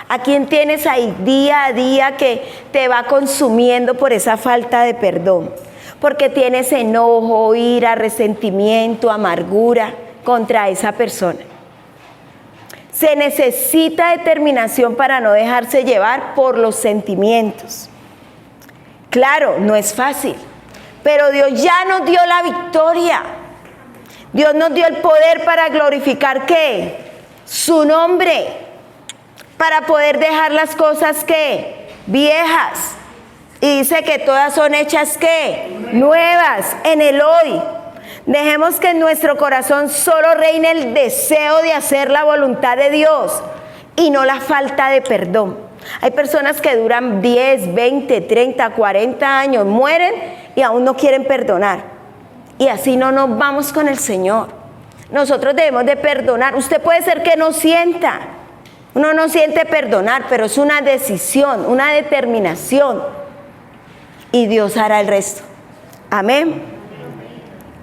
¿A quién tienes ahí día a día que te va consumiendo por esa falta de perdón? Porque tienes enojo, ira, resentimiento, amargura contra esa persona. Se necesita determinación para no dejarse llevar por los sentimientos. Claro, no es fácil, pero Dios ya nos dio la victoria. Dios nos dio el poder para glorificar ¿qué? Su nombre, para poder dejar las cosas ¿qué? Viejas. Y dice que todas son hechas ¿qué? Nuevas en el hoy. Dejemos que en nuestro corazón solo reine el deseo de hacer la voluntad de Dios y no la falta de perdón. Hay personas que duran 10, 20, 30, 40 años, mueren y aún no quieren perdonar. Y así no nos vamos con el Señor. Nosotros debemos de perdonar. Usted puede ser que no sienta. Uno no siente perdonar, pero es una decisión, una determinación. Y Dios hará el resto. Amén.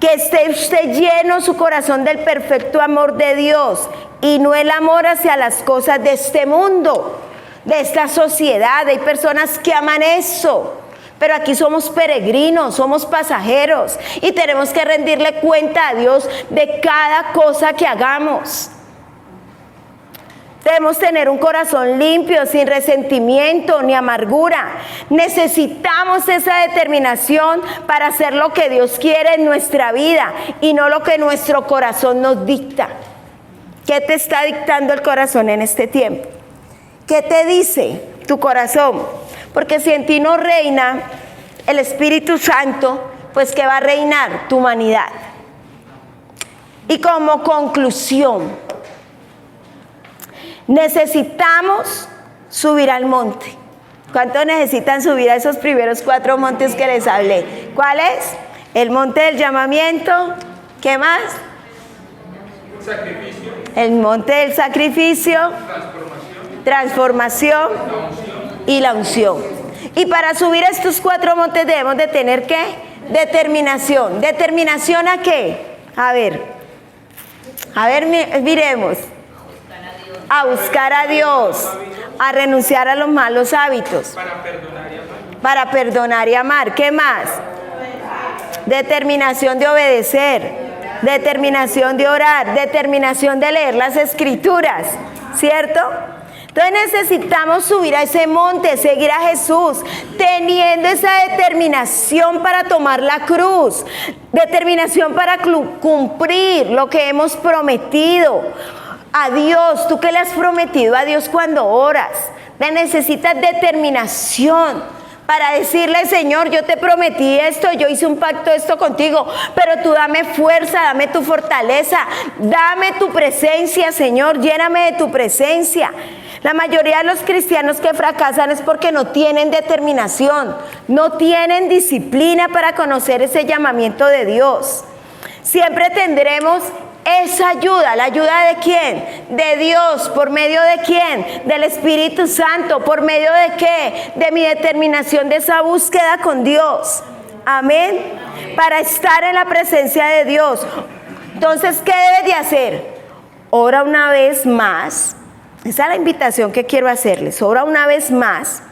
Que esté usted lleno su corazón del perfecto amor de Dios y no el amor hacia las cosas de este mundo, de esta sociedad. Hay personas que aman eso, Pero aquí somos peregrinos, somos pasajeros y tenemos que rendirle cuenta a Dios de cada cosa que hagamos. Debemos tener un corazón limpio, sin resentimiento ni amargura. Necesitamos esa determinación para hacer lo que Dios quiere en nuestra vida y no lo que nuestro corazón nos dicta. ¿Qué te está dictando el corazón en este tiempo? ¿Qué te dice tu corazón? Porque si en ti no reina el Espíritu Santo, pues ¿qué va a reinar? Tu humanidad. Y como conclusión, necesitamos subir al monte. ¿Cuántos necesitan subir a esos primeros 4 montes que les hablé? ¿Cuál es? El monte del llamamiento. ¿Qué más? Sacrificio. El monte del sacrificio. Transformación. Y la unción. Y para subir a estos 4 montes debemos de tener ¿qué? Determinación. ¿Determinación a qué? A ver, miremos. A buscar a Dios, a renunciar a los malos hábitos, para perdonar y amar. ¿Qué más? Determinación de obedecer, determinación de orar, determinación de leer las Escrituras, ¿cierto? Entonces necesitamos subir a ese monte, seguir a Jesús, teniendo esa determinación para tomar la cruz, determinación para cumplir lo que hemos prometido a Dios. ¿Tú qué le has prometido a Dios cuando oras? Necesitas determinación para decirle: Señor, yo te prometí esto, yo hice un pacto esto contigo, pero tú dame fuerza, dame tu fortaleza, dame tu presencia, Señor, lléname de tu presencia. La mayoría de los cristianos que fracasan es porque no tienen determinación, no tienen disciplina para conocer ese llamamiento de Dios. Siempre tendremos esa ayuda. ¿La ayuda de quién? De Dios. ¿Por medio de quién? Del Espíritu Santo. ¿Por medio de qué? De mi determinación, de esa búsqueda con Dios. Amén. Para estar en la presencia de Dios. Entonces, ¿qué debes de hacer? Ora una vez más. Esa es la invitación que quiero hacerles. Ora una vez más.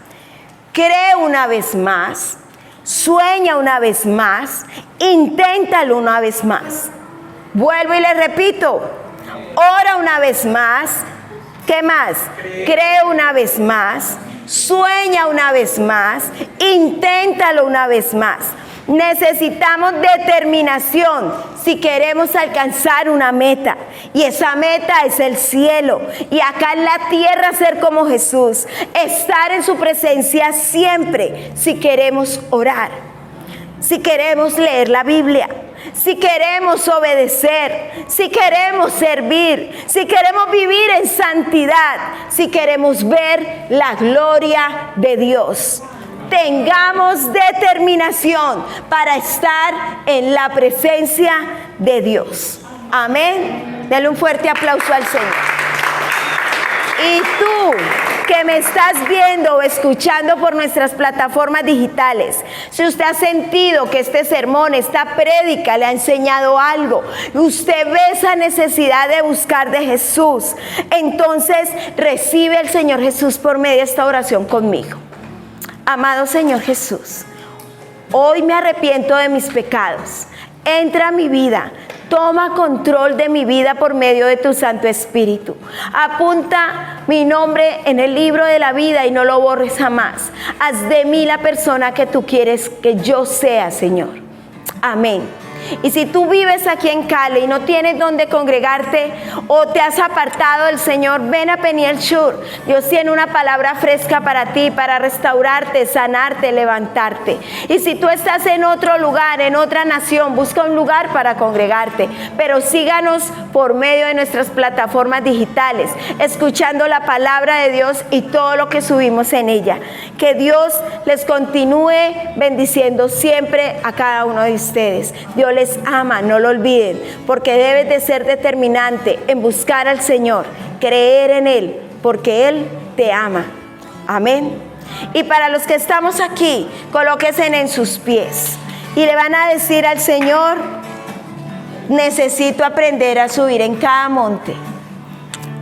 Cree una vez más. Sueña una vez más. Inténtalo una vez más. Vuelvo y les repito, ora una vez más. ¿Qué más? Cree una vez más, sueña una vez más, inténtalo una vez más. Necesitamos determinación si queremos alcanzar una meta, y esa meta es el cielo, y acá en la tierra ser como Jesús, estar en su presencia siempre. Si queremos orar, si queremos leer la Biblia, si queremos obedecer, si queremos servir, si queremos vivir en santidad, si queremos ver la gloria de Dios. Tengamos determinación para estar en la presencia de Dios. Amén. Dale un fuerte aplauso al Señor. Y tú que me estás viendo o escuchando por nuestras plataformas digitales, si usted ha sentido que este sermón, esta prédica le ha enseñado algo, y usted ve esa necesidad de buscar de Jesús, entonces recibe al Señor Jesús por medio de esta oración conmigo. Amado Señor Jesús, hoy me arrepiento de mis pecados. Entra a mi vida. Toma control de mi vida por medio de tu Santo Espíritu. Apunta mi nombre en el libro de la vida y no lo borres jamás. Haz de mí la persona que tú quieres que yo sea, Señor. Amén. Y si tú vives aquí en Cali y no tienes donde congregarte o te has apartado del Señor, ven a Peniel Shur. Dios tiene una palabra fresca para ti, para restaurarte, sanarte, levantarte. Y si tú estás en otro lugar, en otra nación, busca un lugar para congregarte. Pero síganos por medio de nuestras plataformas digitales, escuchando la palabra de Dios y todo lo que subimos en ella. Que Dios les continúe bendiciendo siempre a cada uno de ustedes. Dios les ama, no lo olviden, porque debes de ser determinante en buscar al Señor, creer en Él, porque Él te ama. Amén. Y para los que estamos aquí, colóquense en sus pies y le van a decir al Señor: necesito aprender a subir en cada monte,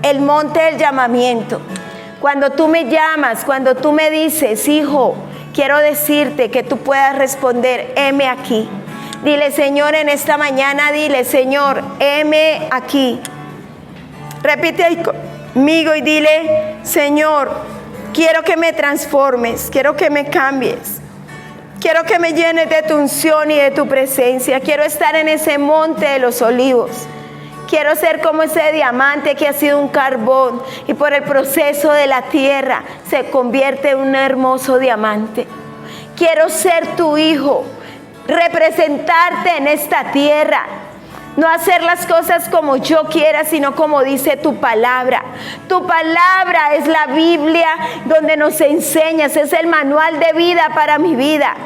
el monte del llamamiento. Cuando tú me llamas, cuando tú me dices: hijo, quiero decirte que tú puedas responder, heme aquí. Dile, Señor, en esta mañana, dile, Señor, heme aquí. Repite ahí conmigo y dile, Señor, quiero que me transformes, quiero que me cambies. Quiero que me llenes de tu unción y de tu presencia. Quiero estar en ese monte de los olivos. Quiero ser como ese diamante que ha sido un carbón y por el proceso de la tierra se convierte en un hermoso diamante. Quiero ser tu hijo, representarte en esta tierra. No hacer las cosas como yo quiera, sino como dice tu palabra. Tu palabra es la Biblia donde nos enseñas, es el manual de vida para mi vida.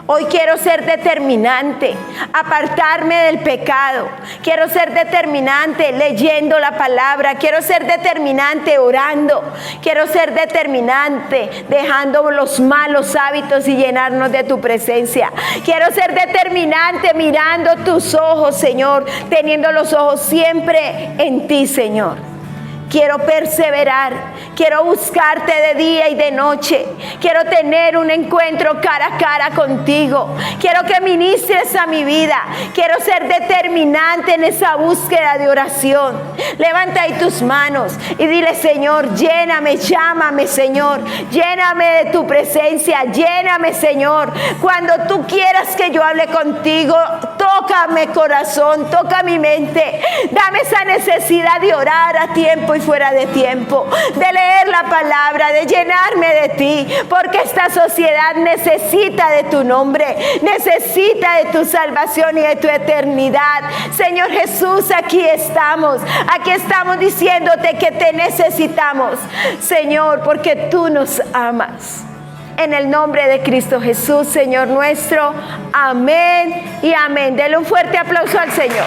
Hoy quiero ser determinante, apartarme del pecado. Quiero ser determinante leyendo la palabra. Quiero ser determinante orando. Quiero ser determinante dejando los malos hábitos y llenarnos de tu presencia. Quiero ser determinante mirando tus ojos, Señor, teniendo los ojos siempre en ti, Señor. Quiero perseverar, quiero buscarte de día y de noche. Quiero tener un encuentro cara a cara contigo. Quiero que ministres a mi vida. Quiero ser determinante en esa búsqueda de oración. Levanta ahí tus manos y dile, Señor, lléname, llámame, Señor. Lléname de tu presencia, lléname, Señor. Cuando tú quieras que yo hable contigo, tócame corazón, toca mi mente. Dame esa necesidad de orar a tiempo y fuera de tiempo, de leer la palabra, de llenarme de ti, porque esta sociedad necesita de tu nombre, necesita de tu salvación y de tu eternidad. Señor Jesús, aquí estamos diciéndote que te necesitamos, Señor, porque tú nos amas. En el nombre de Cristo Jesús, Señor nuestro, amén y amén. Dele un fuerte aplauso al Señor.